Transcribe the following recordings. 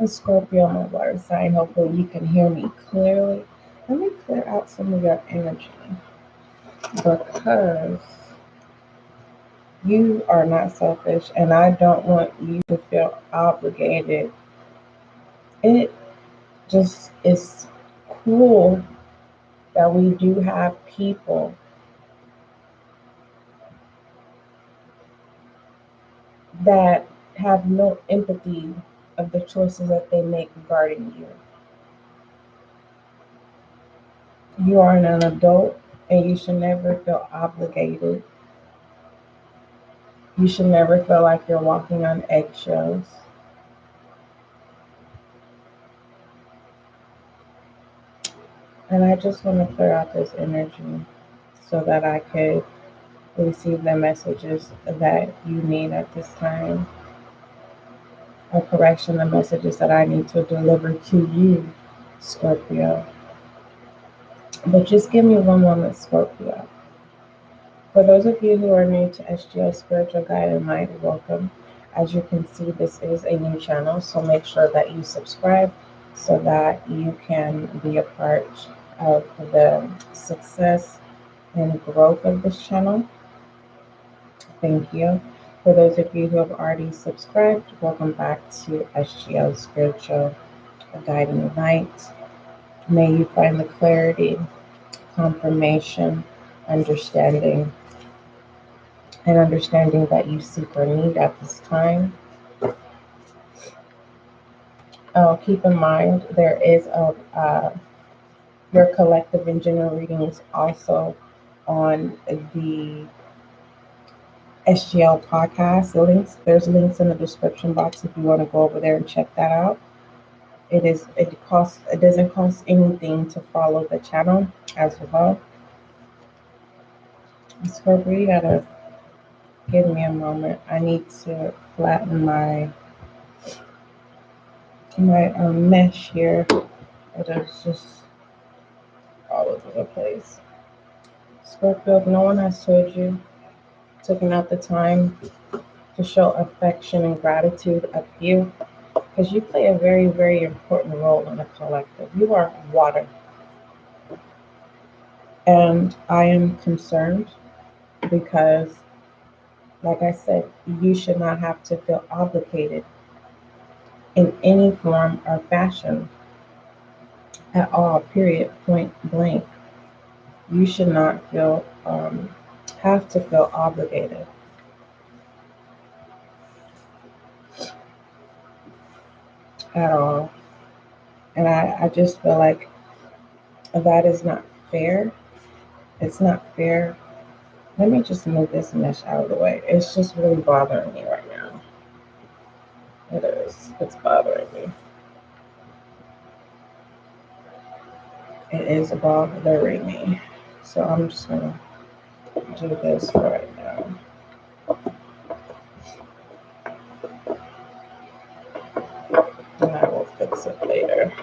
And Scorpio, my water sign. Hopefully you can hear me clearly. Let me clear out some of your energy because you are not selfish and I don't want you to feel obligated. It just is cool that we do have people that have no empathy of the choices that they make regarding you. You are an adult and you should never feel obligated. You should never feel like you're walking on eggshells. And I just want to clear out this energy so that I could receive the messages that you need at this time. A correction, the messages that I need to deliver to you, Scorpio. But just give me one moment, Scorpio. For those of you who are new to SGL Spiritual Guiding Light, welcome. As you can see, this is a new channel, so make sure that you subscribe so that you can be a part of the success and growth of this channel. Thank you. For those of you who have already subscribed, welcome back to SGL Spiritual Guiding Light. May you find the clarity, confirmation, understanding, and understanding that you seek or need at this time. Keep in mind there is your collective and general readings also on the SGL podcast. There's links in the description box if you want to go over there and check that out. It doesn't cost anything to follow the channel as well. Scorpio, you gotta give me a moment. I need to flatten my mesh here. It is just all over the place. Scorpio, if no one has told you, taking out the time to show affection and gratitude of you, because you play a very, very important role in the collective. You are water. And I am concerned because, like I said, you should not have to feel obligated in any form or fashion at all, period, point blank. You should not have to feel obligated at all. And I just feel like that is not fair. It's not fair. Let me just move this mesh out of the way. It's just really bothering me right now. It is. It's bothering me. It is bothering me. So I'm just going to do this right now. And I will fix it later.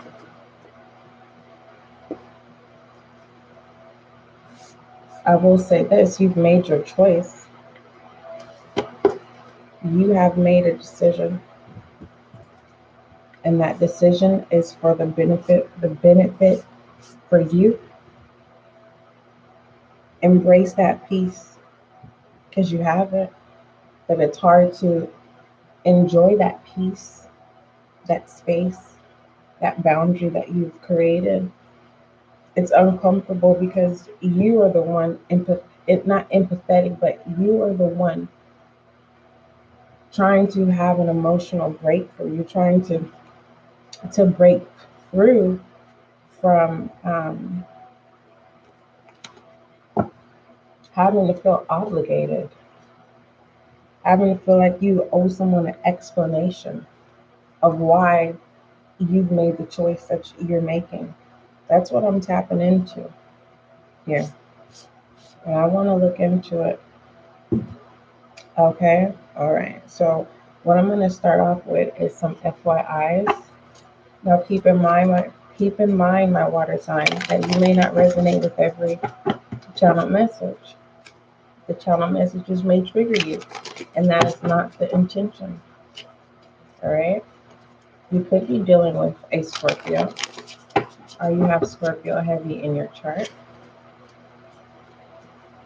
I will say this, you've made your choice. You have made a decision. And that decision is for the benefit for you. Embrace that peace because you have it. But it's hard to enjoy that peace, that space, that boundary that you've created. It's uncomfortable because you are the one, not empathetic, but you are the one trying to have an emotional breakthrough. You're trying to break through from having to feel obligated, having to feel like you owe someone an explanation of why you've made the choice that you're making. That's what I'm tapping into here. And I want to look into it. Okay? All right. So what I'm going to start off with is some FYIs. Now keep in mind, my water sign, that you may not resonate with every channel message. The channel messages may trigger you, and that is not the intention. All right? You could be dealing with a Scorpio, or you have Scorpio heavy in your chart.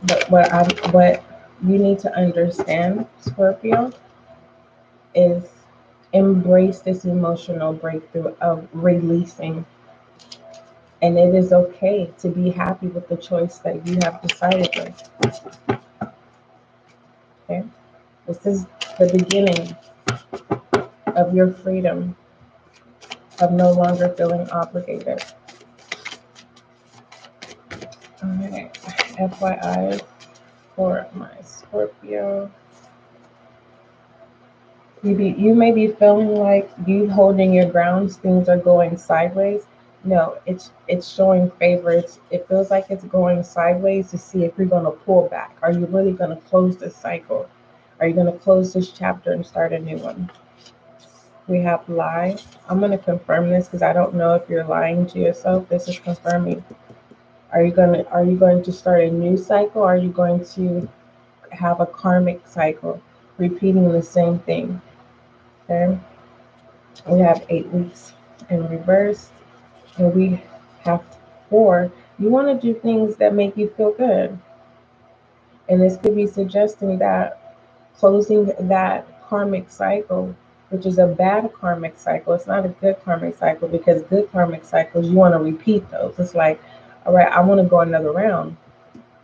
But what you need to understand, Scorpio, is embrace this emotional breakthrough of releasing. And it is okay to be happy with the choice that you have decided with. Okay? This is the beginning of your freedom, of no longer feeling obligated. Alright. FYI for my Scorpio. You may be feeling like you holding your grounds, things are going sideways. No, it's showing favor. It feels like it's going sideways to see if you're going to pull back. Are you really going to close this cycle? Are you going to close this chapter and start a new one? We have lie. I'm going to confirm this because I don't know if you're lying to yourself. This is confirming. Are you going to start a new cycle? Or are you going to have a karmic cycle, repeating the same thing? Okay. We have 8 weeks in reverse, and we have 4. You want to do things that make you feel good. And this could be suggesting that closing that karmic cycle, which is a bad karmic cycle, it's not a good karmic cycle, because good karmic cycles, you want to repeat those. It's like, all right, I want to go another round.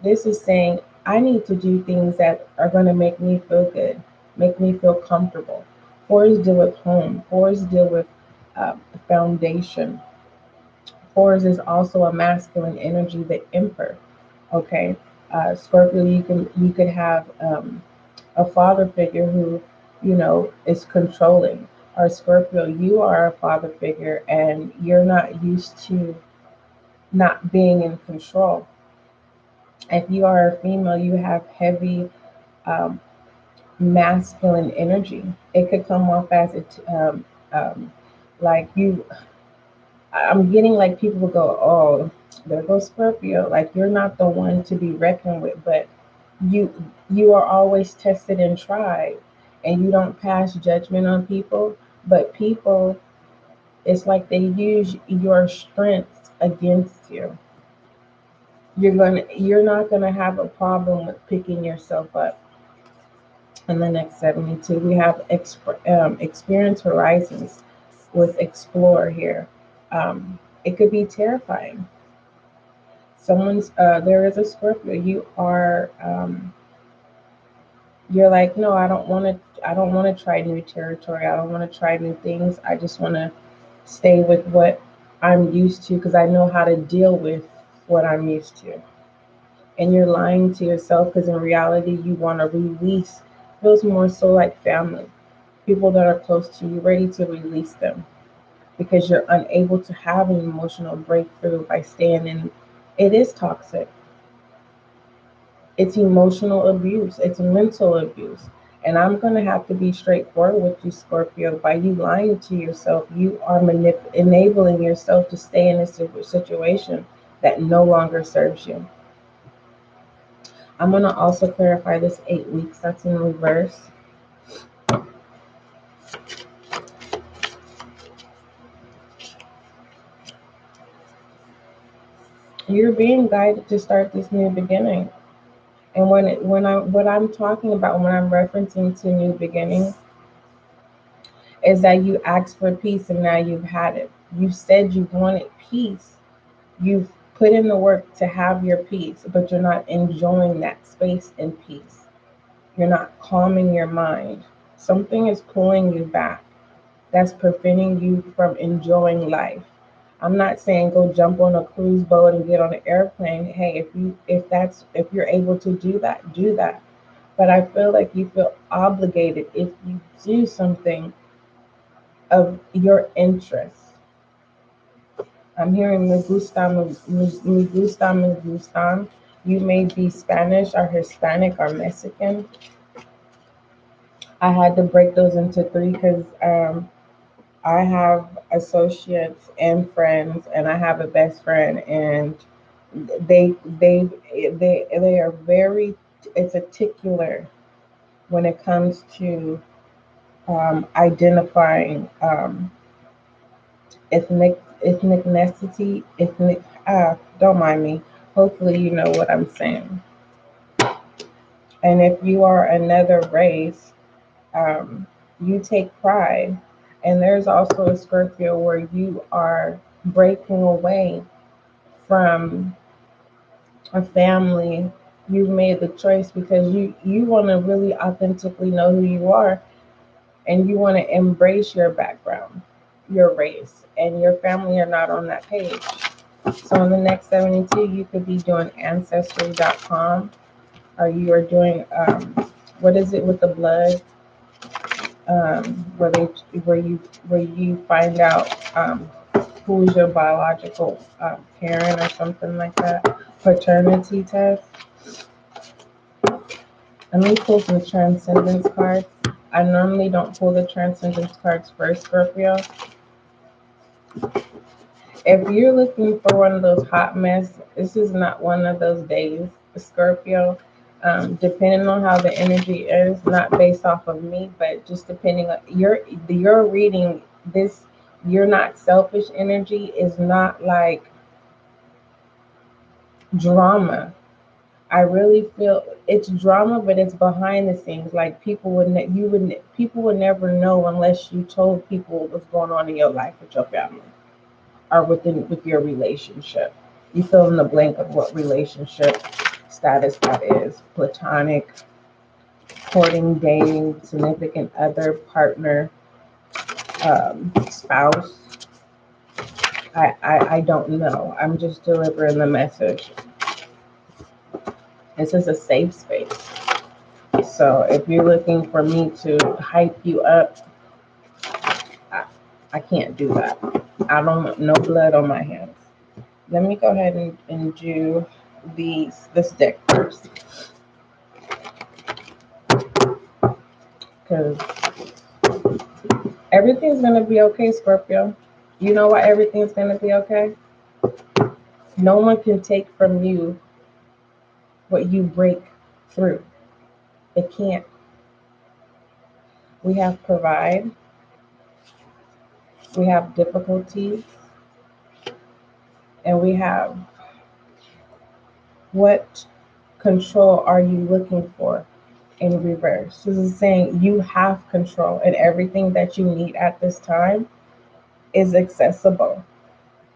This is saying, I need to do things that are going to make me feel good, make me feel comfortable. 4s deal with home. 4s deal with foundation. 4s is also a masculine energy, the emperor. Okay, Scorpio, you could have a father figure who, is controlling. Or Scorpio, you are a father figure and you're not used to not being in control. If you are a female, you have heavy um, masculine energy. It could come off as like you. I'm getting like people will go, oh, there goes Scorpio. Like you're not the one to be reckoned with, but you you are always tested and tried, and you don't pass judgment on people. But people, it's like they use your strengths against you. You're not gonna have a problem with picking yourself up. In the next 72, we have experience horizons with explore here. It could be terrifying. There is a Scorpio. You're like, no, I don't want to try new territory. I don't want to try new things. I just want to stay with what I'm used to, because I know how to deal with what I'm used to. And you're lying to yourself, because in reality you want to release. Feels more so like family, people that are close to you, ready to release them, because you're unable to have an emotional breakthrough by staying in. It is toxic. It's emotional abuse, it's mental abuse. And I'm going to have to be straightforward with you, Scorpio. By you lying to yourself, you are enabling yourself to stay in a situation that no longer serves you. I'm going to also clarify this 8 weeks that's in reverse. You're being guided to start this new beginning. And what I'm talking about when I'm referencing to new beginning is that you asked for peace and now you've had it. You said you wanted peace. You've put in the work to have your peace, but you're not enjoying that space in peace. You're not calming your mind. Something is pulling you back. That's preventing you from enjoying life. I'm not saying go jump on a cruise boat and get on an airplane. Hey, if you're able to do that, do that. But I feel like you feel obligated if you do something of your interest. I'm hearing me gustan. You may be Spanish or Hispanic or Mexican. I had to break those into three because I have associates and friends, and I have a best friend, and they are very, it's a particular when it comes to identifying. don't mind me. Hopefully you know what I'm saying. And if you are another race, you take pride. And there's also a Scorpio where you are breaking away from a family. You've made the choice because you want to really authentically know who you are, and you want to embrace your background, your race, and your family are not on that page. So in the next 72, you could be doing ancestry.com, or you are doing what is it with the blood, where they where you find out who's your biological parent or something like that. Paternity test. Let me pull some transcendence cards. I normally don't pull the transcendence cards first, Scorpio. If you're looking for one of those hot mess, this is not one of those days, Scorpio. Depending on how the energy is, not based off of me, but just depending on your reading. This, you're not selfish energy is not like drama. I really feel it's drama, but it's behind the scenes. Like people would never know unless you told people what's going on in your life with your family or with your relationship. You fill in the blank of what relationship status that is: platonic, courting, dating, significant other, partner, spouse. I don't know. I'm just delivering the message. This is a safe space. So if you're looking for me to hype you up, I can't do that. I don't want no blood on my hands. Let me go ahead and do this deck first. Because everything's going to be okay, Scorpio. You know why everything's going to be okay? No one can take from you what you break through. They can't. We have provide. We have difficulties. And we have what control are you looking for in reverse. This is saying you have control, and everything that you need at this time is accessible.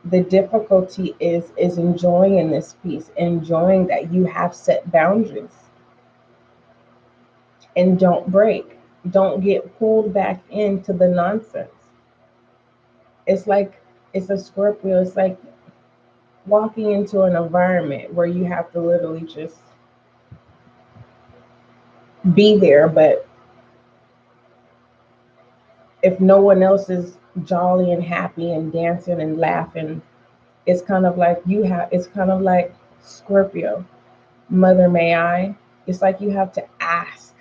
The difficulty is enjoying in this piece, enjoying that you have set boundaries, and don't break. Don't get pulled back into the nonsense. It's like it's a Scorpio. It's like walking into an environment where you have to literally just be there, but if no one else is jolly and happy and dancing and laughing, it's kind of like it's kind of like Scorpio, mother may I. It's like you have to ask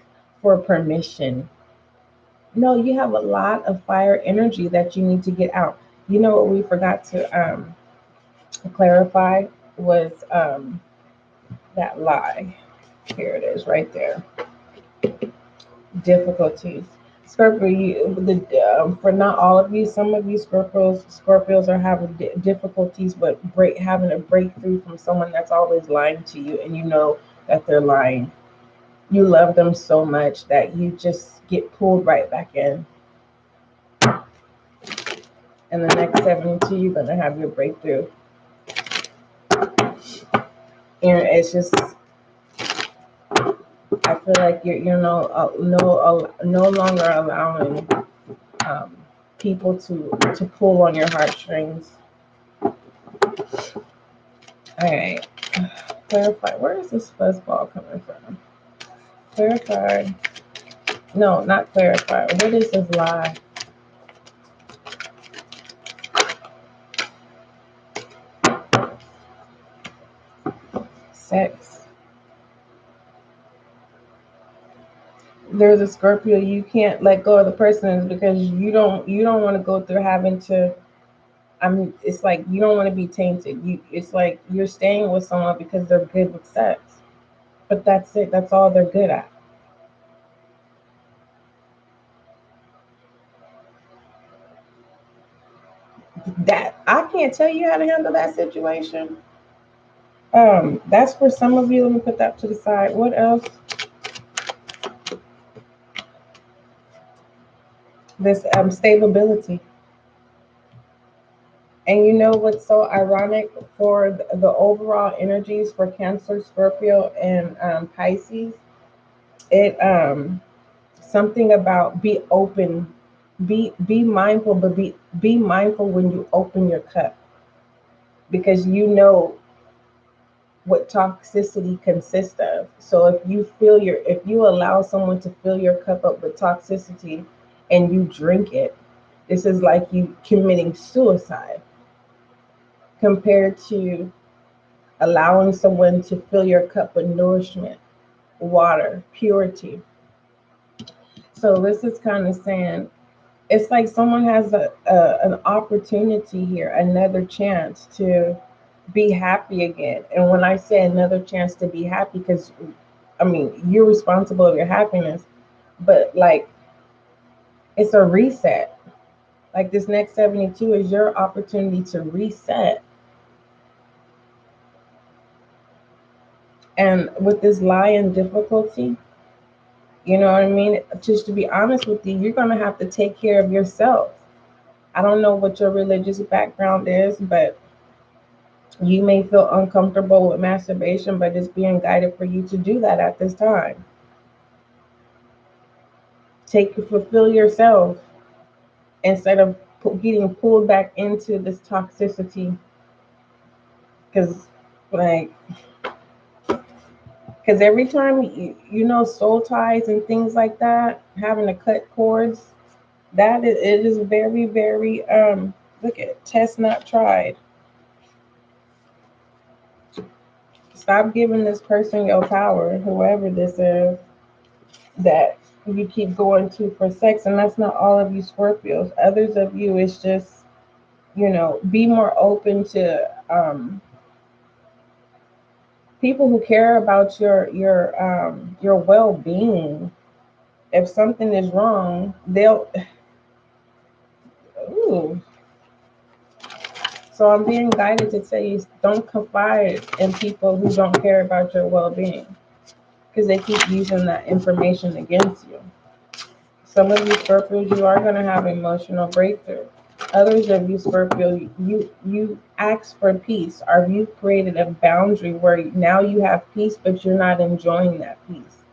for permission. No, you have a lot of fire energy that you need to get out. You know what we forgot to clarify was that lie. Here it is right there. Difficulties. Scorpio, for not all of you, some of you Scorpios are having difficulties with having a breakthrough from someone that's always lying to you, and you know that they're lying. You love them so much that you just get pulled right back in. And the next 72, you're gonna have your breakthrough. And it's just, I feel like you're no longer allowing people to pull on your heartstrings. All right, clarify. Where is this fuzzball coming from? Clarify. No, not clarify. What is this lie? Sex. There's a Scorpio. You can't let go of the person because you don't want to go through having to. I mean, it's like you don't want to be tainted. It's like you're staying with someone because they're good with sex, but that's it. That's all they're good at. can't tell you how to handle that situation. That's for some of you. Let me put that to the side. What else? This stability. And you know what's so ironic for the overall energies for Cancer, Scorpio, and Pisces? It something about be open, be mindful, but be mindful when you open your cup, because you know what toxicity consists of. So if you allow someone to fill your cup up with toxicity and you drink it, this is like you committing suicide compared to allowing someone to fill your cup with nourishment, water, purity. So this is kind of saying it's like someone has an opportunity here, another chance to be happy again. And when I say another chance to be happy, because I mean, you're responsible of your happiness, but like it's a reset. Like this next 72 is your opportunity to reset. And with this lion difficulty, you know what I mean? Just to be honest with you, you're going to have to take care of yourself. I don't know what your religious background is, but you may feel uncomfortable with masturbation, but it's being guided for you to do that at this time. Fulfill yourself instead of getting pulled back into this toxicity. Because, like, because every time you know soul ties and things like that, having to cut cords, that is, it is very, very look at test not tried. Stop giving this person your power, whoever this is that you keep going to for sex. And that's not all of you Scorpios. Others of you, it's just, you know, be more open to people who care about your well-being. If something is wrong, they'll ooh. So I'm being guided to tell you, don't confide in people who don't care about your well-being, because they keep using that information against you. Some of you Scorpios, you are going to have emotional breakthrough. Others of you Scorpio, you ask for peace, or you created a boundary where now you have peace, but you're not enjoying that peace.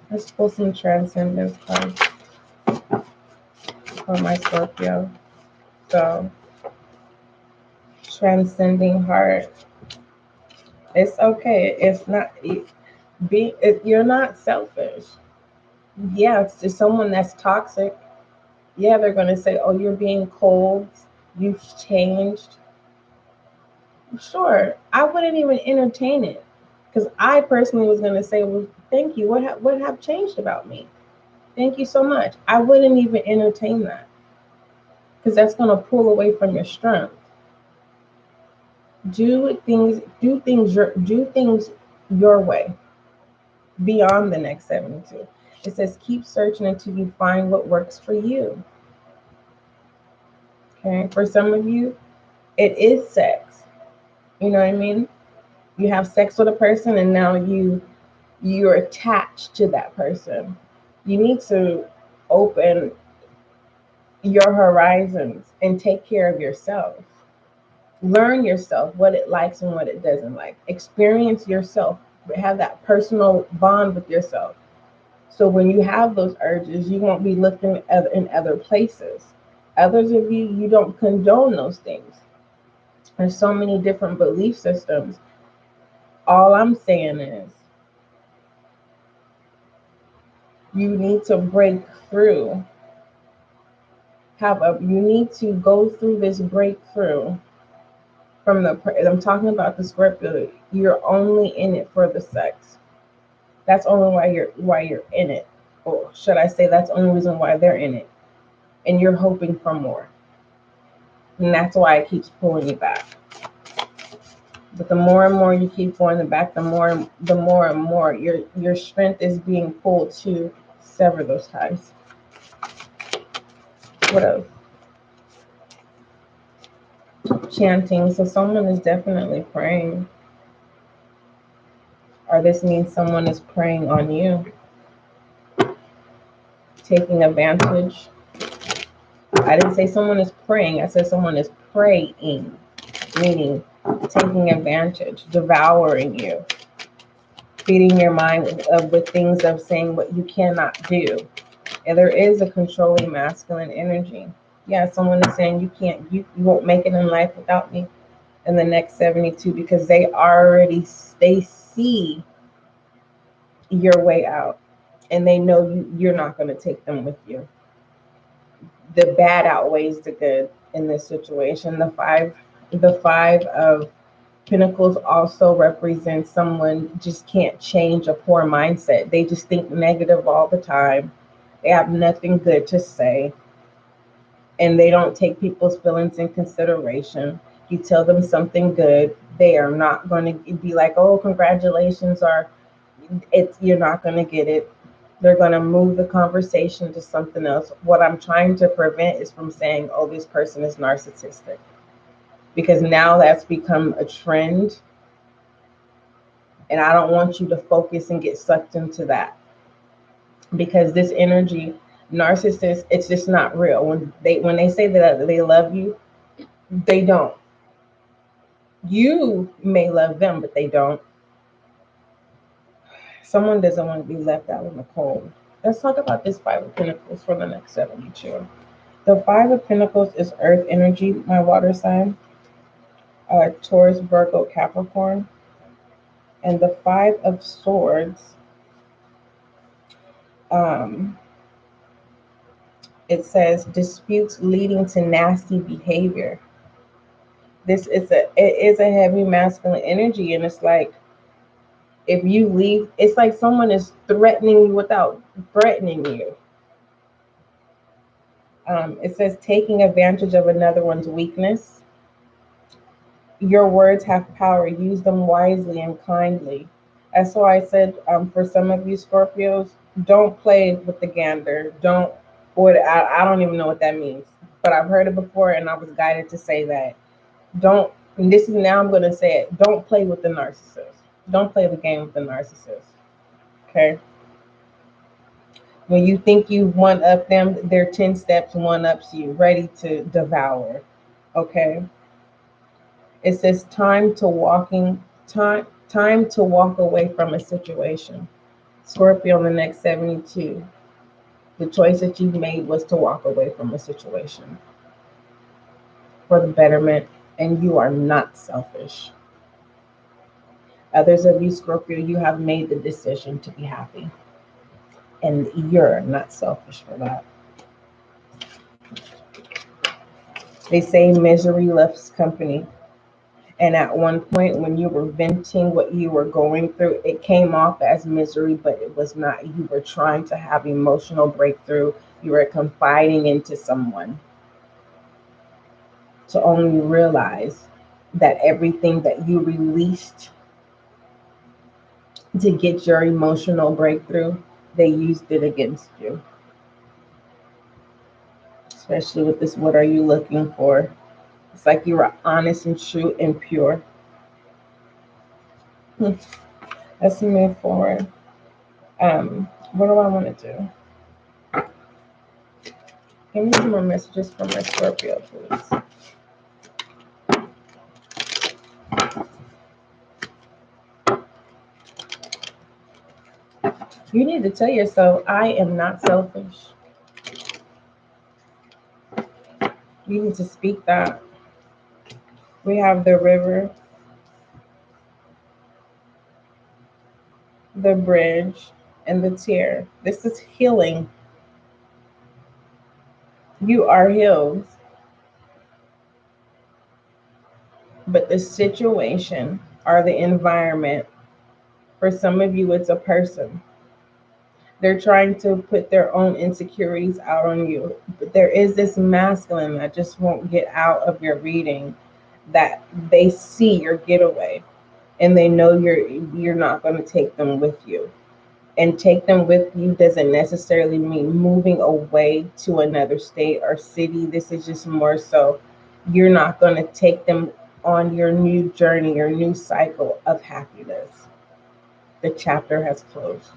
Let's pull some transcendence cards for my Scorpio. So, transcending heart. It's okay. It's not you're not selfish. Yeah, it's just someone that's toxic. Yeah, they're going to say, oh, you're being cold, you've changed. Sure, I wouldn't even entertain it, because I personally was going to say, well, thank you, what have changed about me? Thank you so much. I wouldn't even entertain that, because that's going to pull away from your strength. Do things your way, beyond the next 72. It says keep searching until you find what works for you. Okay, for some of you, it is sex. You know what I mean? You have sex with a person and now you're attached to that person. You need to open your horizons and take care of yourself. Learn yourself, what it likes and what it doesn't like. Experience yourself. Have that personal bond with yourself. So when you have those urges, you won't be looking in other places. Others of you, you don't condone those things. There's so many different belief systems. All I'm saying is you need to break through. You need to go through this breakthrough I'm talking about the Scorpio. You're only in it for the sex. That's only why you're in it. Or should I say that's the only reason why they're in it. And you're hoping for more. And that's why it keeps pulling you back. But the more and more you keep going back, the more and more your strength is being pulled to sever those ties. What else? Chanting. So someone is definitely praying. Or this means someone is preying on you, taking advantage. I didn't say someone is praying. I said someone is praying, meaning taking advantage, devouring you, feeding your mind with things of saying what you cannot do. And there is a controlling masculine energy. Yeah, someone is saying you won't make it in life without me in the next 72, because they see your way out, and they know you're not going to take them with you. The bad outweighs the good in this situation. The five of Pentacles also represents someone just can't change a poor mindset. They just think negative all the time. They have nothing good to say, and they don't take people's feelings in consideration. You tell them something good, they are not going to be like, "Oh, congratulations," or you're not going to get it. They're going to move the conversation to something else. What I'm trying to prevent is from saying, "Oh, this person is narcissistic," because now that's become a trend, and I don't want you to focus and get sucked into that, because this energy, narcissist, it's just not real. When they say that they love you, they don't. You may love them, but they don't. Someone doesn't want to be left out in the cold. Let's talk about this Five of Pentacles for the next 72. The Five of Pentacles is Earth energy, my water sign, Taurus, Virgo, Capricorn. And the Five of Swords, it says disputes leading to nasty behavior. It is a heavy masculine energy, and it's like, if you leave, it's like someone is threatening you without threatening you. It says taking advantage of another one's weakness. Your words have power. Use them wisely and kindly. That's why I said, for some of you Scorpios, don't play with the gander. I don't even know what that means, but I've heard it before, and I was guided to say that. Don't, and this is now I'm going to say it, don't play with the narcissist. Don't play the game with the narcissist. Okay? When you think you've one up them, they're 10 steps one ups you, ready to devour. Okay? It says time to walk away from a situation. Scorpio, in the next 72. The choice that you've made was to walk away from a situation for the betterment, and you are not selfish. Others of you, Scorpio, you have made the decision to be happy, and you're not selfish for that. They say misery loves company. And at one point, when you were venting what you were going through, it came off as misery, but it was not. You were trying to have emotional breakthrough. You were confiding into someone, to only realize that everything that you released to get your emotional breakthrough, they used it against you. Especially with this, what are you looking for? It's like you were honest and true and pure. Let's move forward. What do I want to do? Give me some more messages from my Scorpio, please. You need to tell yourself, I am not selfish. You need to speak that. We have the river, the bridge, and the tear. This is healing. You are healed. But the situation or the environment, for some of you, it's a person. They're trying to put their own insecurities out on you. But there is this masculine that just won't get out of your reading, that they see your getaway, and they know you're not going to take them with you. and take them with you doesn't necessarily mean moving away to another state or city. This is just more so you're not going to take them on your new journey, your new cycle of happiness. The chapter has closed.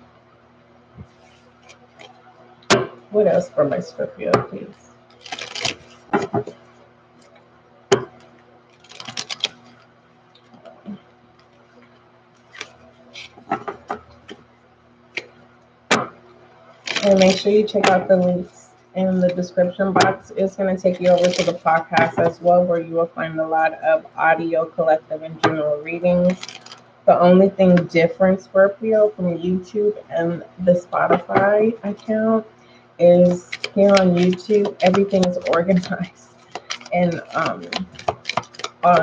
What else for my Scorpio, please? And make sure you check out the links in the description box. It's going to take you over to the podcast as well, where you will find a lot of audio, collective, and general readings. The only thing different, Scorpio, from YouTube and the Spotify account is here on YouTube, everything is organized. And on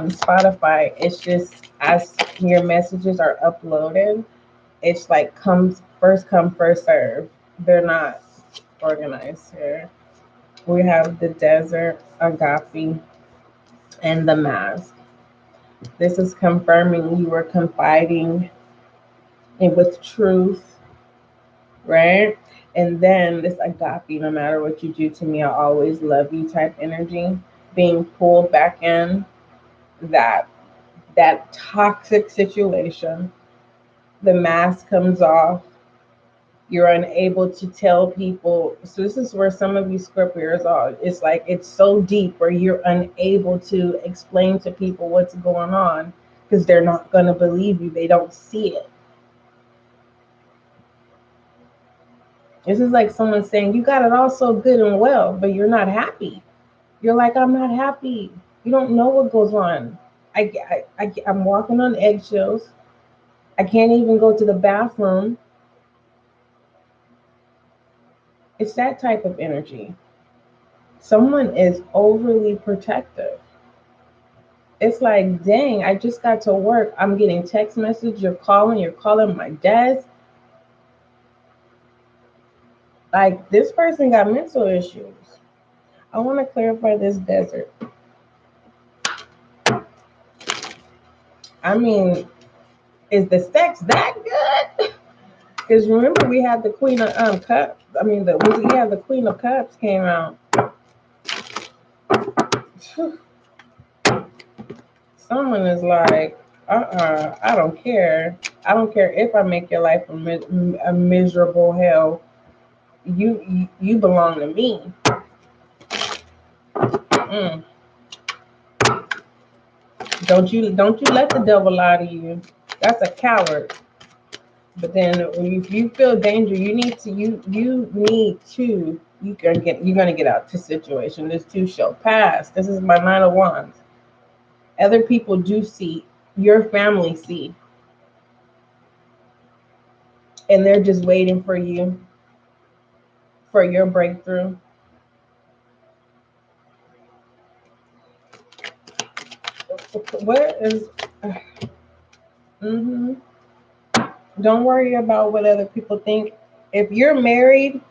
Spotify, it's just as your messages are uploaded, it's like first come, first serve. They're not organized here. We have the desert, agape, and the mask. This is confirming you are confiding in with truth, right? And then this agape, no matter what you do to me, I always love you type energy, being pulled back in that toxic situation. The mask comes off. You're unable to tell people. So this is where some of you Scorpios are. It's like it's so deep where you're unable to explain to people what's going on because they're not going to believe you. They don't see it. This is like someone saying, you got it all so good and well, but you're not happy. You're like, I'm not happy. You don't know what goes on. I'm walking on eggshells. I can't even go to the bathroom. It's that type of energy. Someone is overly protective. It's like, dang, I just got to work. I'm getting text message. You're calling my desk. Like, this person got mental issues. I want to clarify this desert. I mean, is the sex that good? Because remember, we had the Queen of Cups. I mean, the Queen of Cups came out. Someone is like, I don't care. I don't care if I make your life a miserable hell. You belong to me. Mm. Don't you let the devil lie to you. That's a coward. But then if you feel danger, you're gonna get out this situation. This too shall pass. This is my 9 of Wands. Other people do see, your family see, and they're just waiting for you, for your breakthrough. Where is Don't worry about what other people think. If you're married,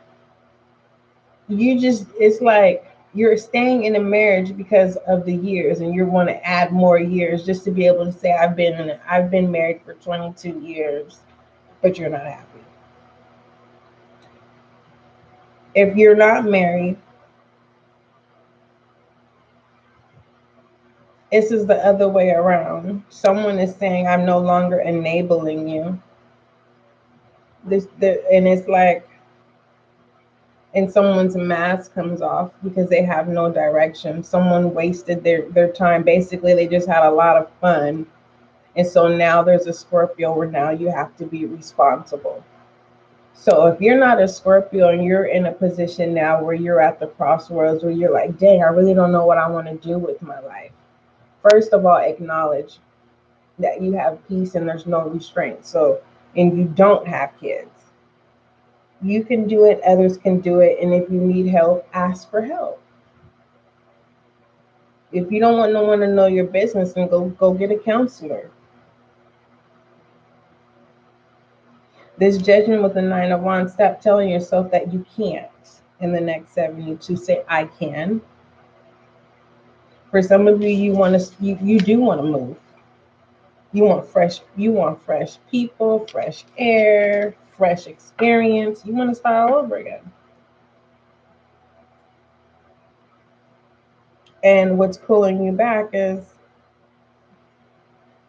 it's like you're staying in a marriage because of the years, and you want to add more years just to be able to say I've been married for 22 years, but you're not happy. If you're not married, this is the other way around. Someone is saying I'm no longer enabling you. And it's like, and someone's mask comes off because they have no direction. Someone wasted their time. Basically, they just had a lot of fun. And so now there's a Scorpio where now you have to be responsible. So if you're not a Scorpio and you're in a position now where you're at the crossroads where you're like, dang, I really don't know what I want to do with my life. First of all, acknowledge that you have peace and there's no restraint. So, and you don't have kids. You can do it, others can do it, and if you need help, ask for help. If you don't want no one to know your business, then go get a counselor. This judgment with the 9 of Wands, stop telling yourself that you can't in the next 72. Say, I can. For some of you, you do want to move. You want fresh people, fresh air, fresh experience. You want to start all over again. And what's pulling you back is,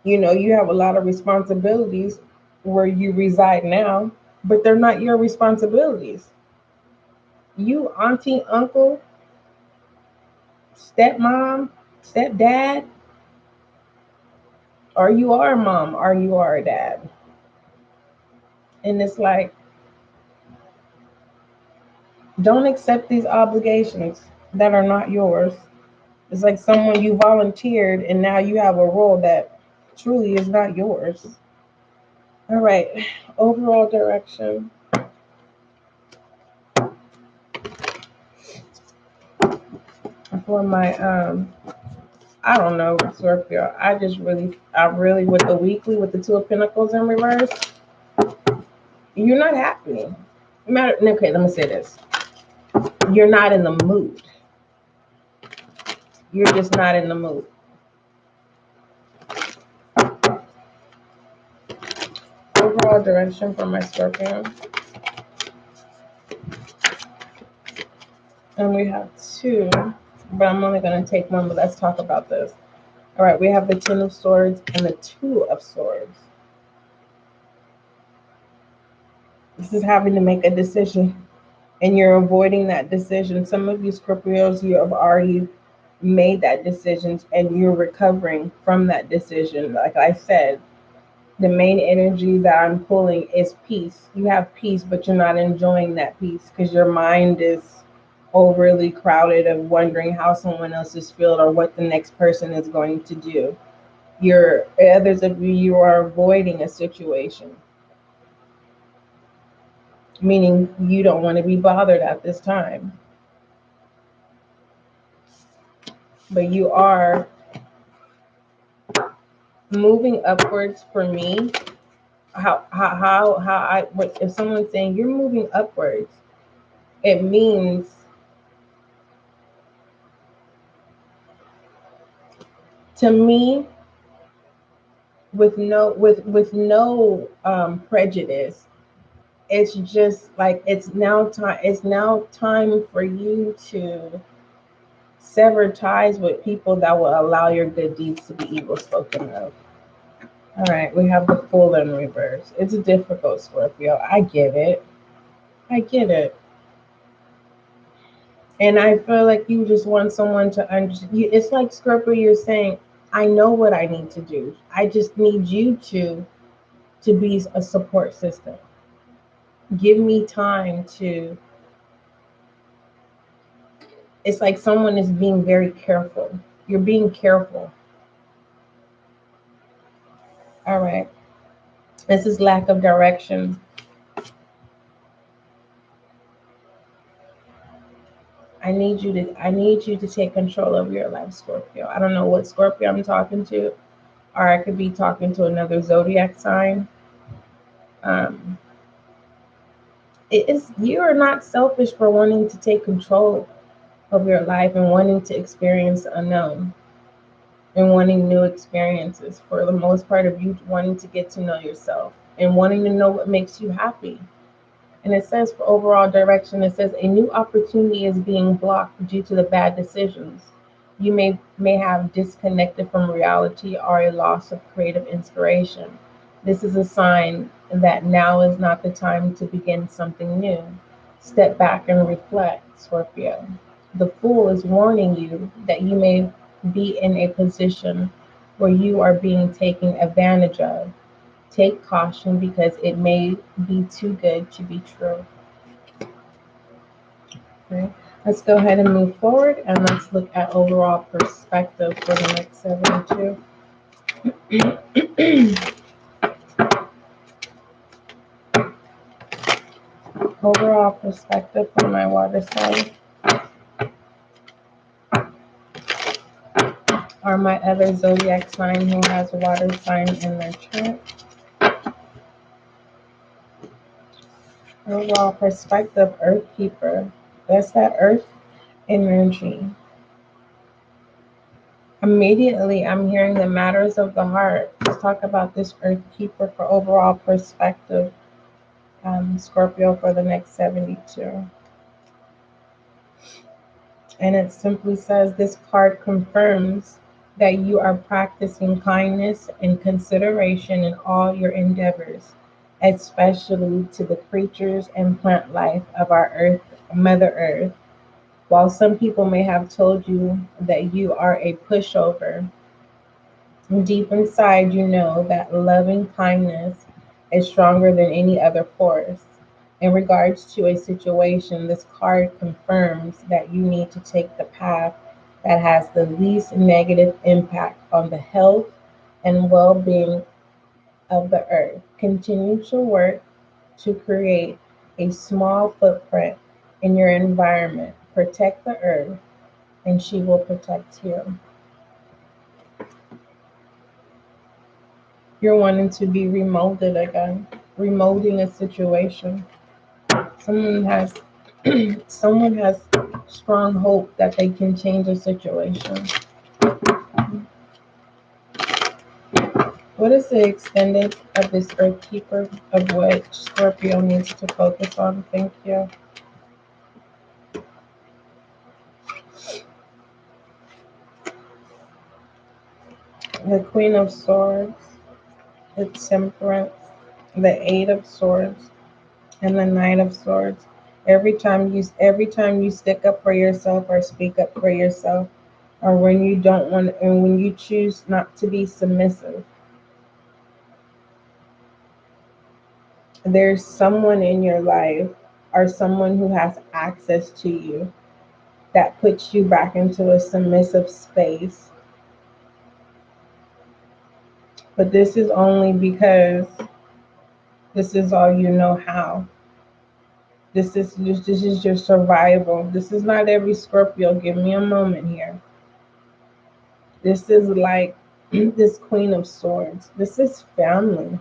you have a lot of responsibilities where you reside now, but they're not your responsibilities. You, auntie, uncle, stepmom, stepdad, or you are a mom, or you are a dad. And it's like, don't accept these obligations that are not yours. It's like someone you volunteered and now you have a role that truly is not yours. All right, overall direction. For my I don't know, Scorpio. I really with the weekly with the Two of Pentacles in reverse, you're not happy. Okay, let me say this. You're not in the mood. You're just not in the mood. Overall direction for my Scorpio. And we have two, but I'm only going to take one, but let's talk about this. All right, we have the Ten of Swords and the Two of Swords. This is having to make a decision, and you're avoiding that decision. Some of you Scorpios, you have already made that decision, and you're recovering from that decision. Like I said, the main energy that I'm pulling is peace. You have peace, but you're not enjoying that peace because your mind is overly crowded of wondering how someone else is feeling or what the next person is going to do. Others of you are avoiding a situation, meaning you don't want to be bothered at this time. But you are moving upwards for me. If someone's saying you're moving upwards, it means to me, with no prejudice, it's just like it's now time for you to sever ties with people that will allow your good deeds to be evil spoken of. All right, we have the Fool in reverse. It's difficult, Scorpio. I get it. And I feel like you just want someone to understand. It's like, Scorpio, you're saying, I know what I need to do. I just need you to be a support system. Give me time to. It's like someone is being very careful. You're being careful. All right. This is lack of direction. I need you to take control of your life, Scorpio. I don't know what Scorpio I'm talking to, or I could be talking to another zodiac sign. You are not selfish for wanting to take control of your life and wanting to experience the unknown and wanting new experiences. For the most part of you wanting to get to know yourself and wanting to know what makes you happy. And it says for overall direction, it says a new opportunity is being blocked due to the bad decisions. You may have disconnected from reality or a loss of creative inspiration. This is a sign that now is not the time to begin something new. Step back and reflect, Scorpio. The Fool is warning you that you may be in a position where you are being taken advantage of. Take caution because it may be too good to be true. Okay. Let's go ahead and move forward and let's look at overall perspective for the next 72. Overall perspective for my water sign or my other zodiac sign who has a water sign in their chart. Overall perspective, Earth Keeper. That's that Earth energy. Immediately, I'm hearing the matters of the heart. Let's talk about this Earth Keeper for overall perspective. Scorpio, for the next 72. And it simply says this card confirms that you are practicing kindness and consideration in all your endeavors, especially to the creatures and plant life of our earth, Mother Earth. While some people may have told you that you are a pushover, deep inside you know that loving kindness is stronger than any other force. In regards to a situation, this card confirms that you need to take the path that has the least negative impact on the health and well being of the earth. Continue to work to create a small footprint in your environment. Protect the earth, and she will protect you. You're wanting to be remolded again, remolding a situation. Someone has someone has strong hope that they can change a situation. What is the extended of this Earth Keeper of what Scorpio needs to focus on? Thank you. The Queen of Swords, the Temperance, the Eight of Swords, and the Knight of Swords. Every time you stick up for yourself or speak up for yourself, or when you don't want, and when you choose not to be submissive, there's someone in your life or someone who has access to you that puts you back into a submissive space. But this is only because this is all you know how. This is your survival. This is not every Scorpio. Give me a moment here. This is like this Queen of Swords. This is family.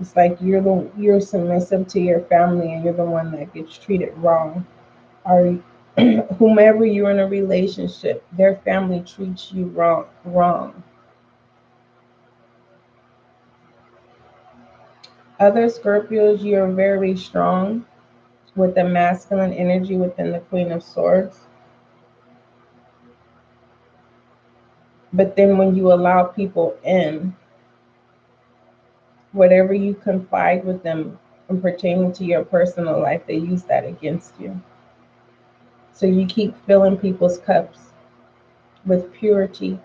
It's like you're submissive to your family and you're the one that gets treated wrong. Or whomever you're in a relationship, their family treats you wrong. Other Scorpios, you're very strong with the masculine energy within the Queen of Swords. But then when you allow people in, whatever you confide with them and pertaining to your personal life, they use that against you. So you keep filling people's cups with purity.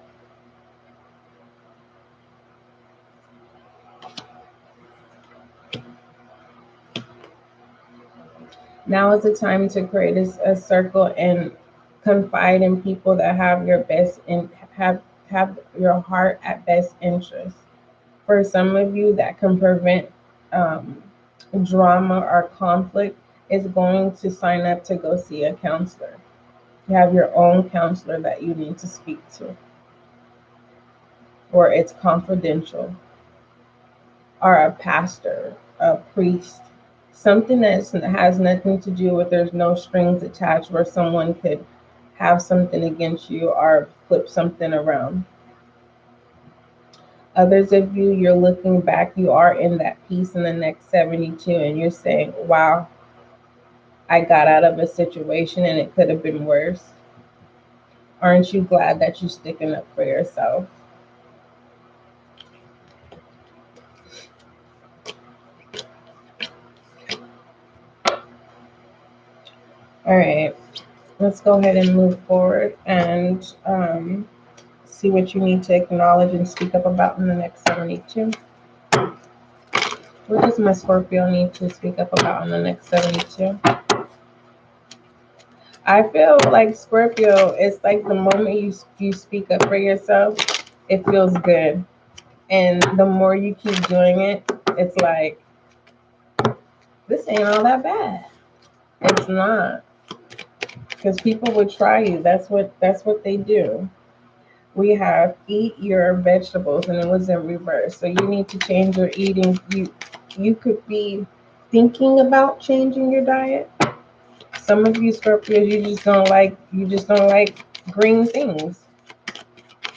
Now is the time to create a circle and confide in people that have your best and have your heart at best interest. For some of you, that can prevent drama or conflict is going to sign up to go see a counselor. You have your own counselor that you need to speak to, or it's confidential, or a pastor, a priest, something that has nothing to do with, there's no strings attached, where someone could have something against you or flip something around. Others of you, you're looking back, you are in that peace in the next 72, and you're saying, wow, I got out of a situation and it could have been worse. Aren't you glad that you're sticking up for yourself? All right, let's go ahead and move forward and see what you need to acknowledge and speak up about in the next 72. What does my Scorpio need to speak up about in the next 72? I feel like Scorpio, it's like the moment you speak up for yourself, it feels good. And the more you keep doing it, it's like, this ain't all that bad. It's not. Because people would try you. That's what they do. We have eat your vegetables, and it was in reverse. So you need to change your eating. You could be thinking about changing your diet. Some of you Scorpios, you just don't like green things.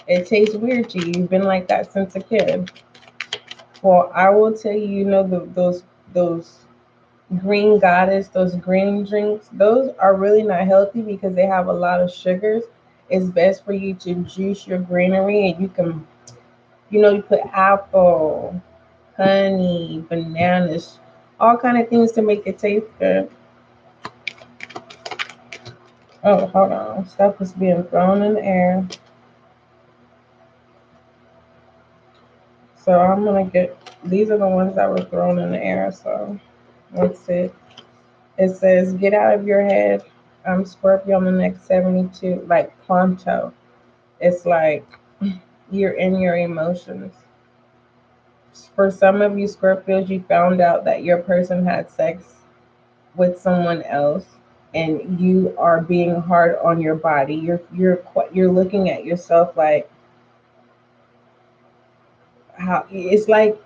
It tastes weird to you. You've been like that since a kid. Well, I will tell you, those those green goddess, those green drinks, those are really not healthy because they have a lot of sugars. It's best for you to juice your greenery, and you can, you put apple, honey, bananas, all kind of things to make it taste good. Oh, hold on. Stuff is being thrown in the air. So I'm going to these are the ones that were thrown in the air. So let's see. It says, get out of your head. I'm Scorpio on the next 72, like pronto. It's like you're in your emotions. For some of you Scorpios, you found out that your person had sex with someone else, and you are being hard on your body. You're looking at yourself like, how it's like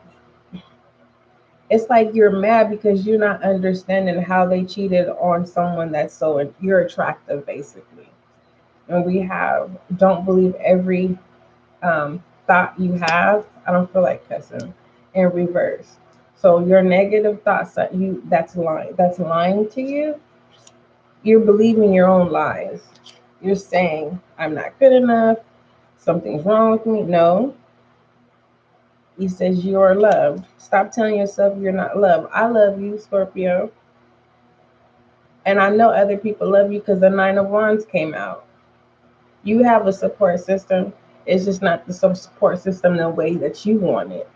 you're mad because you're not understanding how they cheated on someone that's so you're attractive, basically. And we have don't believe every thought you have. I don't feel like cussing in reverse. So your negative thoughts that's lying to you. You're believing your own lies. You're saying, I'm not good enough, something's wrong with me. No, he says you are loved. Stop telling yourself you're not loved. I love you, Scorpio. And I know other people love you because the Nine of Wands came out. You have a support system. It's just not the support system the way that you want it.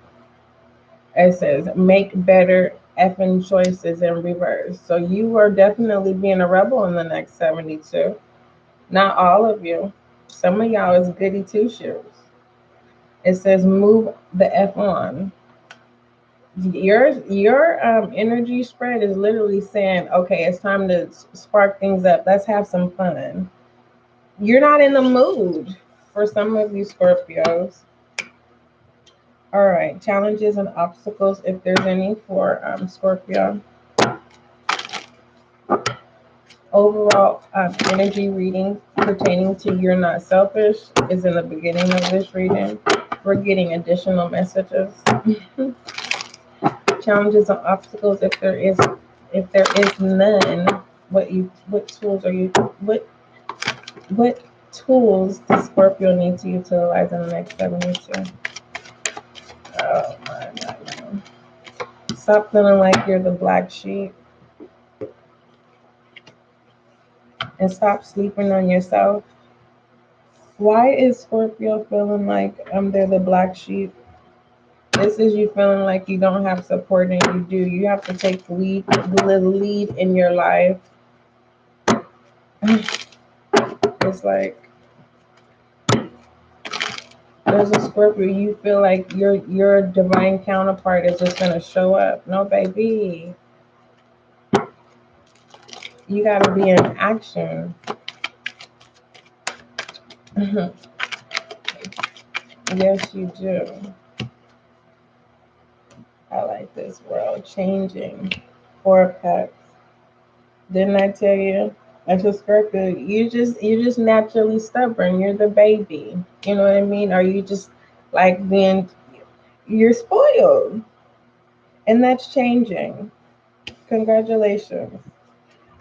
It says make better effing choices in reverse. So you are definitely being a rebel in the next 72. Not all of you. Some of y'all is goody two shoes. It says move the F on. Your energy spread is literally saying, okay, it's time to spark things up. Let's have some fun. You're not in the mood for some of you Scorpios. All right, challenges and obstacles, if there's any, for Scorpio. Overall energy reading pertaining to You're Not Selfish is in the beginning of this reading. We're getting additional messages. Challenges and obstacles, if there is none, what tools does Scorpio need to utilize in the next 72? Oh my God. Stop feeling like you're the black sheep and stop sleeping on yourself. Why is Scorpio feeling like they're the black sheep? This is you feeling like you don't have support, and you do. You have to take the lead in your life. It's like there's a Scorpio, you feel like your divine counterpart is just gonna show up. No, baby. You gotta be in action. Yes, you do. I like this world changing. 4 cups. Didn't I tell you? That's a Scorpio. You're just naturally stubborn. You're the baby. You know what I mean? Or you just like you're spoiled. And that's changing. Congratulations.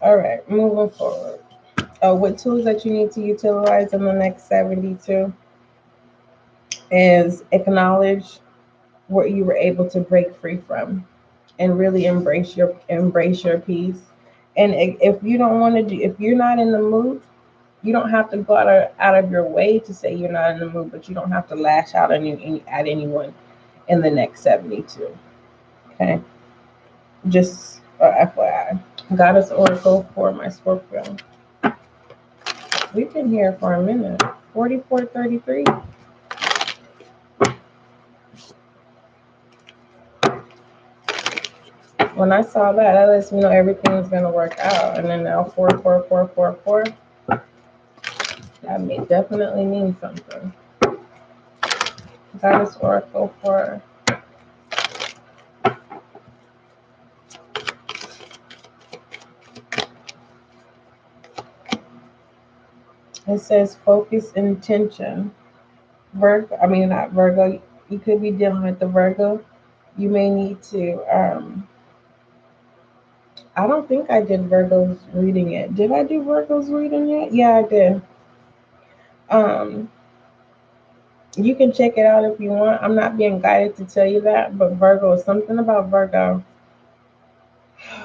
All right, moving forward. What tools that you need to utilize in the next 72 is acknowledge what you were able to break free from, and really embrace your peace. And if you don't want to if you're not in the mood, you don't have to go out of your way to say you're not in the mood, but you don't have to lash out at anyone in the next 72. Okay, just FYI. Goddess Oracle for my Scorpio. We've been here for a minute. 44:33. When I saw that lets me know everything's gonna work out. And then now 44444. That may definitely mean something. Goddess Oracle for it says focus intention. Not Virgo. You could be dealing with the Virgo. You may need to I don't think I did Virgo's reading yet. Did I do Virgo's reading yet? Yeah, I did. You can check it out if you want. I'm not being guided to tell you that, but Virgo, something about Virgo.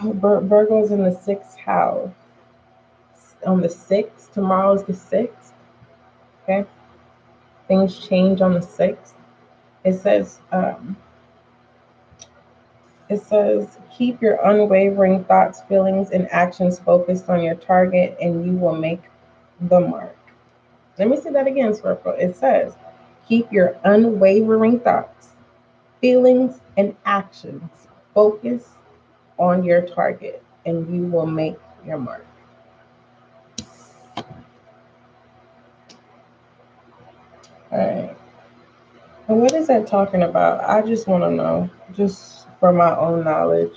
Virgo's in the sixth house. On the 6th, tomorrow is the 6th. Okay. Things change on the 6th. It says, keep your unwavering thoughts, feelings, and actions focused on your target, and you will make the mark. Let me say that again, Scorpio. It says, keep your unwavering thoughts, feelings, and actions focused on your target, and you will make your mark. All right. And what is that talking about? I just want to know, just for my own knowledge.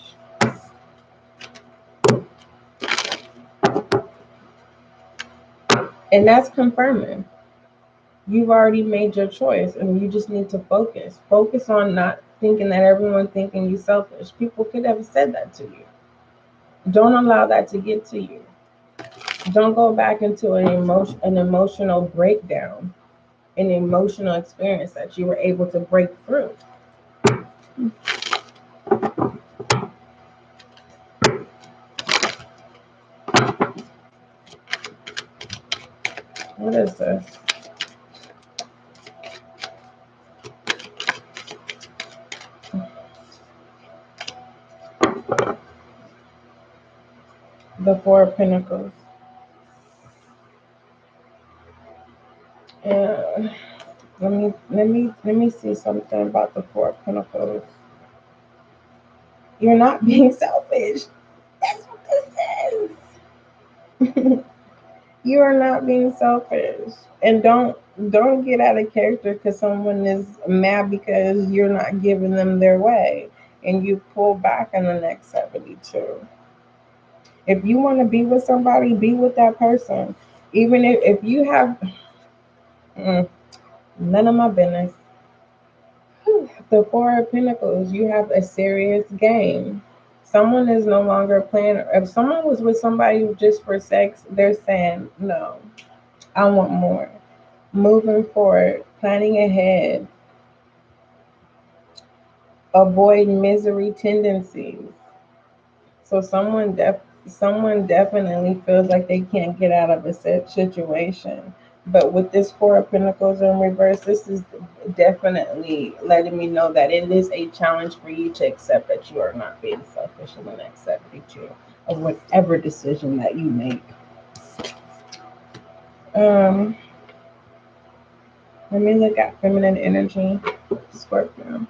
And that's confirming. You've already made your choice, and you just need to focus. Focus on not thinking that everyone's thinking you selfish. People could have said that to you. Don't allow that to get to you. Don't go back into an emotional breakdown, an emotional experience that you were able to break through. What is this? The Four of Pentacles. And let me see something about the Four of Pentacles. You're not being selfish. That's what this says. You are not being selfish. And don't get out of character because someone is mad because you're not giving them their way. And you pull back in the next 72. If you want to be with somebody, be with that person. Even if you have none of my business. The Four of Pentacles, you have a serious game. Someone is no longer playing. If someone was with somebody just for sex, they're saying, no, I want more. Moving forward, planning ahead, avoid misery tendencies. So someone definitely feels like they can't get out of a situation. But with this Four of Pentacles in reverse, this is definitely letting me know that it is a challenge for you to accept that you are not being selfish in the next 72 of whatever decision that you make. Let me look at feminine energy, Scorpio.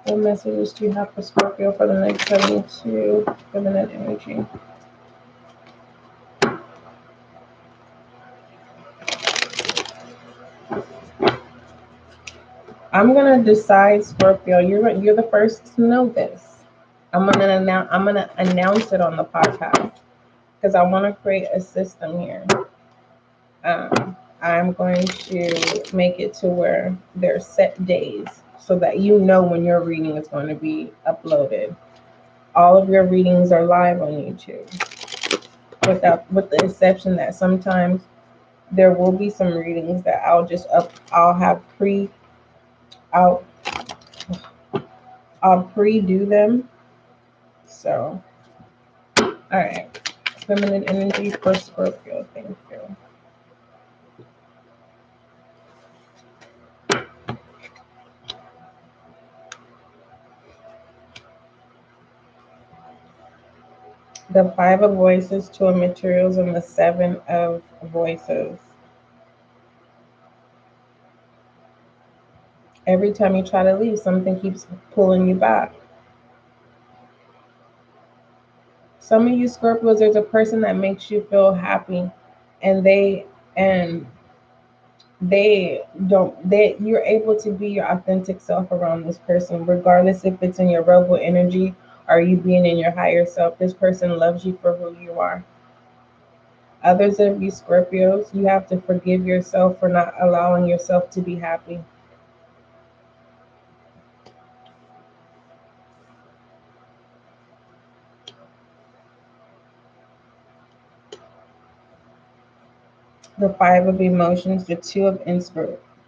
What messages do you have for Scorpio for the next 72 feminine energy? I'm gonna decide, Scorpio. You're the first to know this. I'm gonna announce it on the podcast because I want to create a system here. I'm going to make it to where there's set days so that you know when your reading is going to be uploaded. All of your readings are live on YouTube, with the exception that sometimes there will be some readings that I'll have I'll I'll pre-do them. So, all right. Feminine energy for Scorpio. Thank you. The Five of Voices, Two of Materials, and the Seven of Voices. Every time you try to leave, something keeps pulling you back. Some of you Scorpios, there's a person that makes you feel happy, and you're able to be your authentic self around this person, regardless if it's in your rebel energy or you being in your higher self. This person loves you for who you are. Others of you Scorpios, you have to forgive yourself for not allowing yourself to be happy. The Five of Emotions, the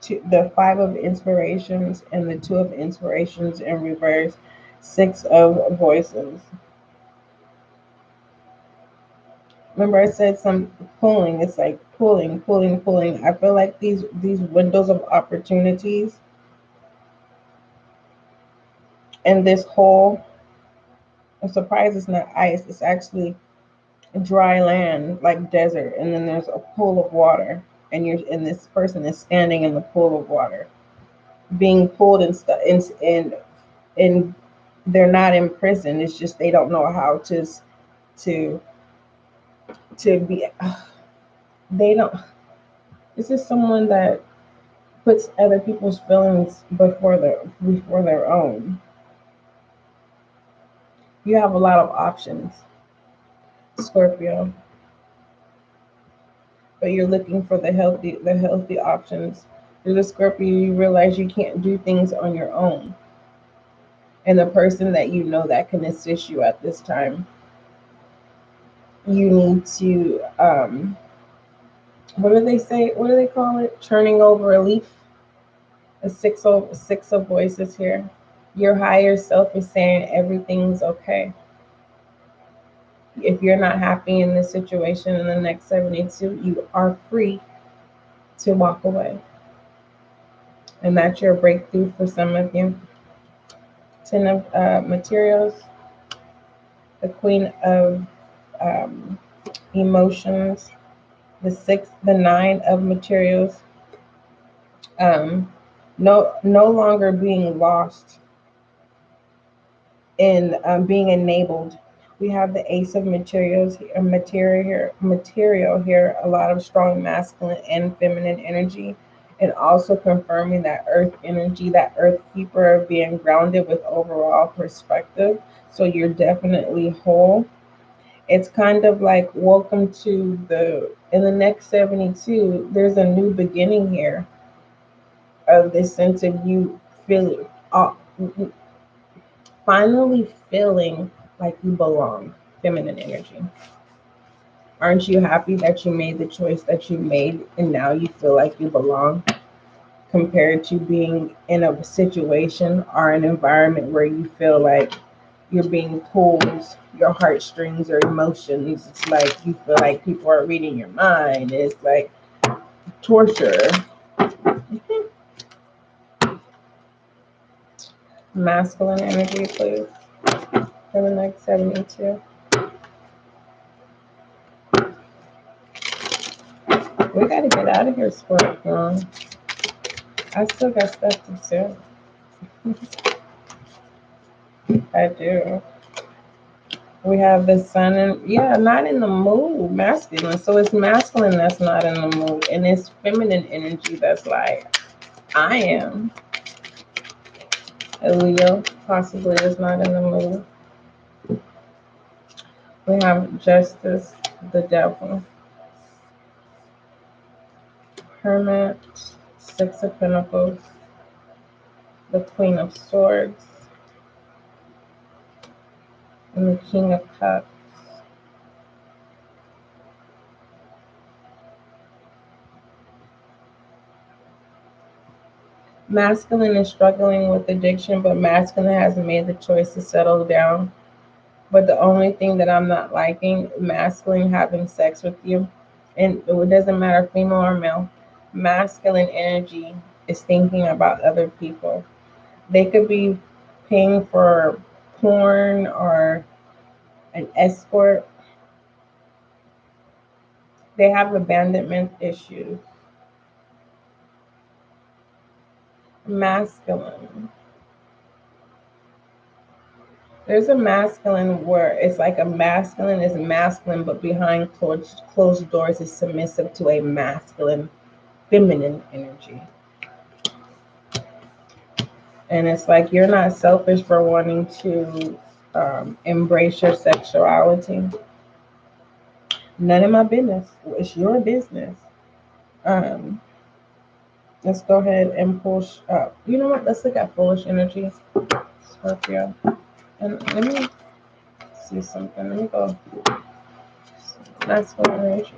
the Five of Inspirations, and the Two of Inspirations in reverse. Six of Voices. Remember, I said some pulling. It's like pulling, pulling, pulling. I feel like these windows of opportunities and this hole. I'm surprised it's not ice. It's actually dry land, like desert, and then there's a pool of water, and this person is standing in the pool of water, being pulled and stuff, and they're not in prison. It's just they don't know how to to be. They don't. This is someone that puts other people's feelings before their own. You have a lot of options, Scorpio, but you're looking for the healthy options. You're the Scorpio, you realize you can't do things on your own. And the person that you know that can assist you at this time, you need to what do they say? What do they call it? Turning over a leaf. A six of voices here. Your higher self is saying everything's okay. If you're not happy in this situation in the next 72, you are free to walk away. And that's your breakthrough for some of you. Ten of materials, the Queen of um, emotions, the Nine of materials. No longer being lost in being enabled. We have the Ace of material here, a lot of strong masculine and feminine energy, and also confirming that earth energy, that earth keeper of being grounded with overall perspective. So you're definitely whole. It's kind of like welcome to in the next 72, there's a new beginning here of this sense of you feeling, finally feeling like you belong, feminine energy. Aren't you happy that you made the choice that you made and now you feel like you belong, compared to being in a situation or an environment where you feel like you're being pulled, your heartstrings or emotions? It's like you feel like people are reading your mind. It's like torture. Masculine energy, please, for the next 72. We gotta get out of here, Scorpio. I still got stuff to do. I do. We have the sun and yeah, not in the mood, masculine. So it's masculine that's not in the mood, and it's feminine energy that's like, I am. A Leo possibly is not in the mood. We have justice, the devil, hermit, Six of Pentacles, the Queen of Swords, and the King of Cups. Masculine is struggling with addiction, but masculine has made the choice to settle down. But the only thing that I'm not liking, masculine having sex with you, and it doesn't matter female or male, masculine energy is thinking about other people. They could be paying for porn or an escort. They have abandonment issues. Masculine. There's a masculine where it's like a masculine is masculine, but behind closed doors is submissive to a masculine, feminine energy. And it's like you're not selfish for wanting to embrace your sexuality. None of my business. It's your business. Um, let's go ahead and push up. You know what? Let's look at foolish energy, Scorpio. And let me see something. Let me go. Masculine energy.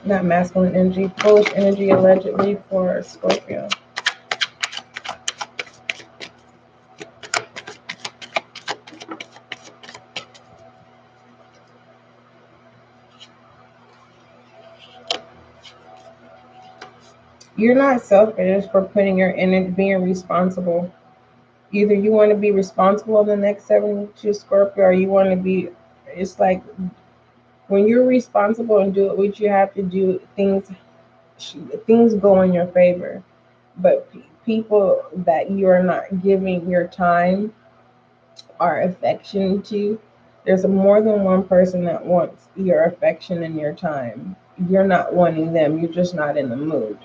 Not masculine energy, foolish energy allegedly for Scorpio. You're not selfish for putting your energy, being responsible. Either you want to be responsible in the next 72 Scorpio, or you want to be, it's like when you're responsible and do what you have to do, things go in your favor. But people that you are not giving your time or affection to, there's more than one person that wants your affection and your time. You're not wanting them, you're just not in the mood.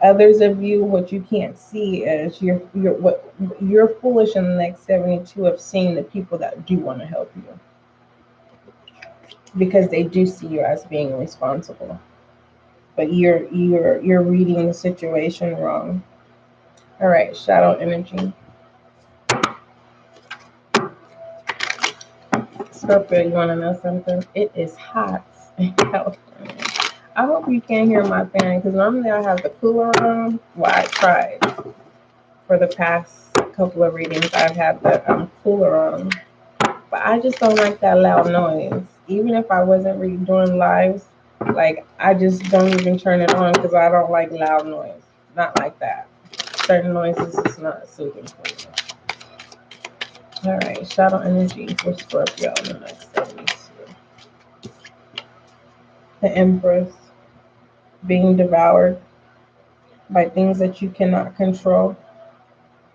Others of you, what you can't see is you're foolish in the next 72 of seeing the people that do want to help you, because they do see you as being responsible, but you're reading the situation wrong. All right, shadow energy. Scorpio, you want to know something? It is hot in California. I hope you can't hear my fan, because normally I have the cooler on. Well, I tried. For the past couple of readings, I've had the cooler on. But I just don't like that loud noise. Even if I wasn't doing lives, like I just don't even turn it on because I don't like loud noise. Not like that. Certain noises is not soothing for me. All right, shadow energy for Scorpio in the next 72. The Empress, being devoured by things that you cannot control,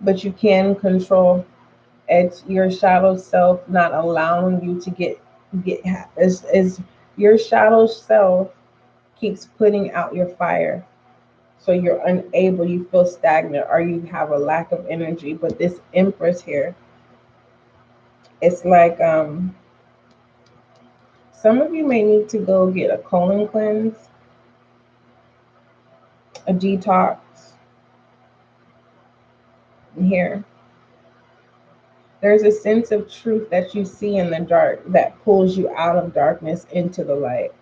but you can control. It's your shadow self not allowing you to get is your shadow self keeps putting out your fire, so you're unable, you feel stagnant, or you have a lack of energy. But this Empress here, it's like some of you may need to go get a colon cleanse, a detox here. There's a sense of truth that you see in the dark that pulls you out of darkness into the light.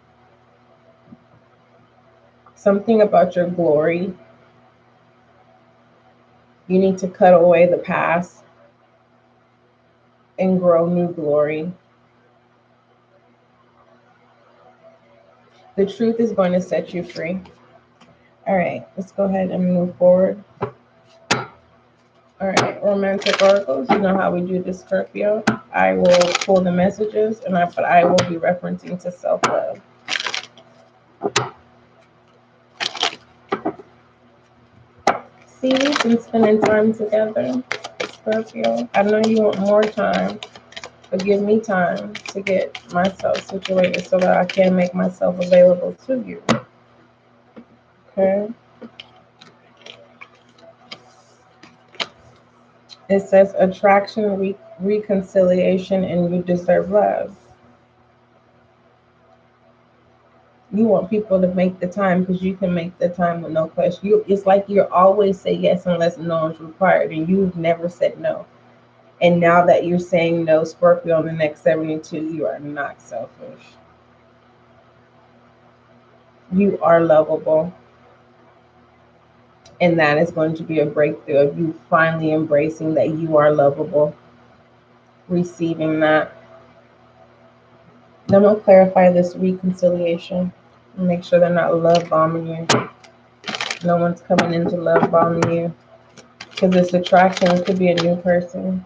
Something about your glory. You need to cut away the past and grow new glory. The truth is going to set you free. All right, let's go ahead and move forward. All right, romantic oracles. You know how we do this, Scorpio. I will pull the messages, but I will be referencing to self-love. See, we've been spending time together, Scorpio. I know you want more time, but give me time to get myself situated so that I can make myself available to you. Okay? It says attraction, reconciliation, and you deserve love. You want people to make the time because you can make the time with no question. It's like you always say yes unless no is required, and you've never said no. And now that you're saying no, Scorpio, in the next 72, you are not selfish. You are lovable. And that is going to be a breakthrough of you finally embracing that you are lovable, receiving that. Then we'll clarify this reconciliation. Make sure they're not love bombing you. No one's coming in to love bomb you. Because this attraction could be a new person.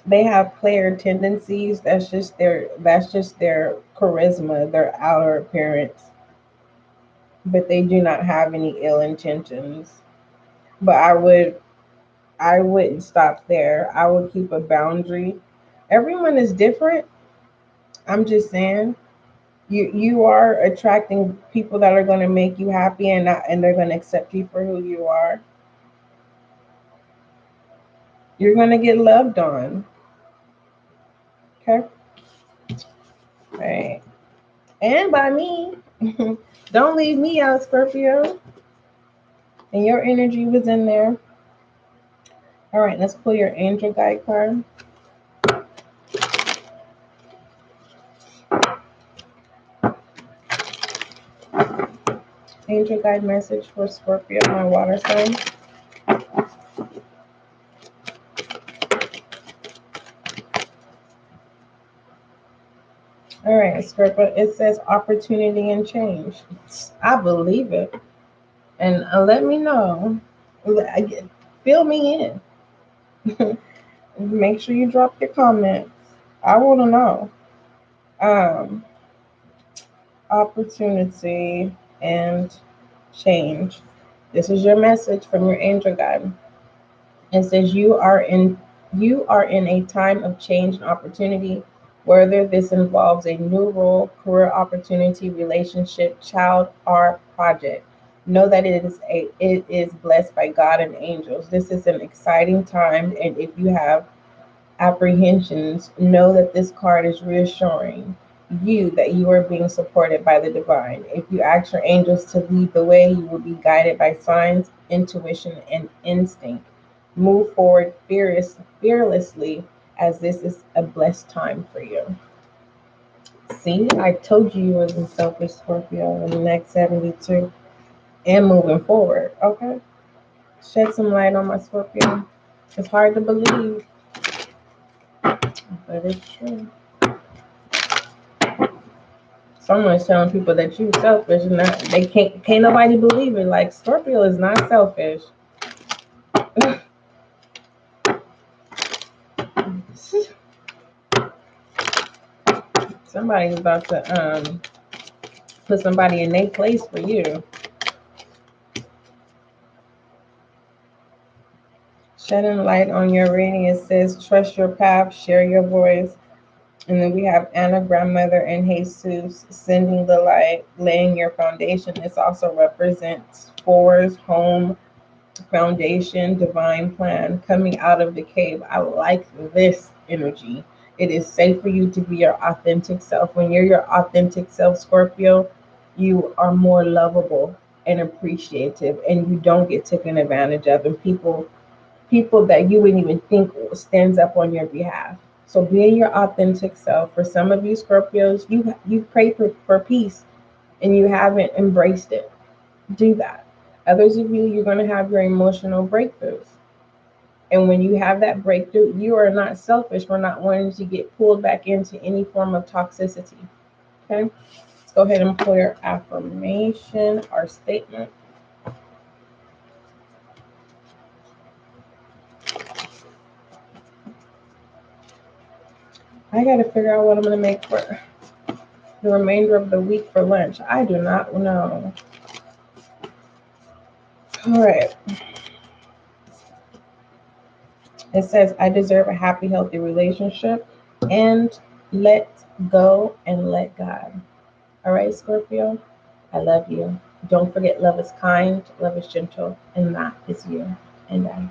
They have player tendencies. That's just their charisma, their outer appearance. But they do not have any ill intentions. But I wouldn't stop there. I would keep a boundary. Everyone is different. I'm just saying. You are attracting people that are going to make you happy, and they're going to accept you for who you are. You're going to get loved on. Okay? All right. And by me. Don't leave me out, Scorpio. And your energy was in there. All right, let's pull your angel guide card. Angel guide message for Scorpio, my water sign. All right, Scorpio, it says opportunity and change. I believe it. And let me know. Fill me in. Make sure you drop your comments. I want to know. Um, Opportunity and change. This is your message from your angel guide. It says you are in a time of change and opportunity, whether this involves a new role, career opportunity, relationship, child, or project. Know that it is blessed by God and angels. This is an exciting time, and if you have apprehensions, know that this card is reassuring you that you are being supported by the divine. If you ask your angels to lead the way, you will be guided by signs, intuition, and instinct. Move forward fearlessly, as this is a blessed time for you. See, I told you was in selfish Scorpio in the next 72 and moving forward. Okay, shed some light on my Scorpio. It's hard to believe, but it's true. Someone's telling people that you selfish, and that they can't nobody believe it. Like, Scorpio is not selfish. Somebody's about to put somebody in their place for you. Shedding light on your reading. It says trust your path, share your voice. And then we have Anna, grandmother, and Jesus sending the light, laying your foundation. This also represents fours, home, foundation, divine plan, coming out of the cave. I like this energy. It is safe for you to be your authentic self. When you're your authentic self, Scorpio, you are more lovable and appreciative, and you don't get taken advantage of. And people that you wouldn't even think stands up on your behalf. So being your authentic self. For some of you Scorpios, you pray for peace and you haven't embraced it. Do that. Others of you, you're going to have your emotional breakthroughs. And when you have that breakthrough, you are not selfish. We're not wanting to get pulled back into any form of toxicity. Okay? Let's go ahead and pull your affirmation or statement. I got to figure out what I'm going to make for the remainder of the week for lunch. I do not know. All right. It says, I deserve a happy, healthy relationship, and let go and let God. All right, Scorpio, I love you. Don't forget, love is kind, love is gentle, and that is you and I.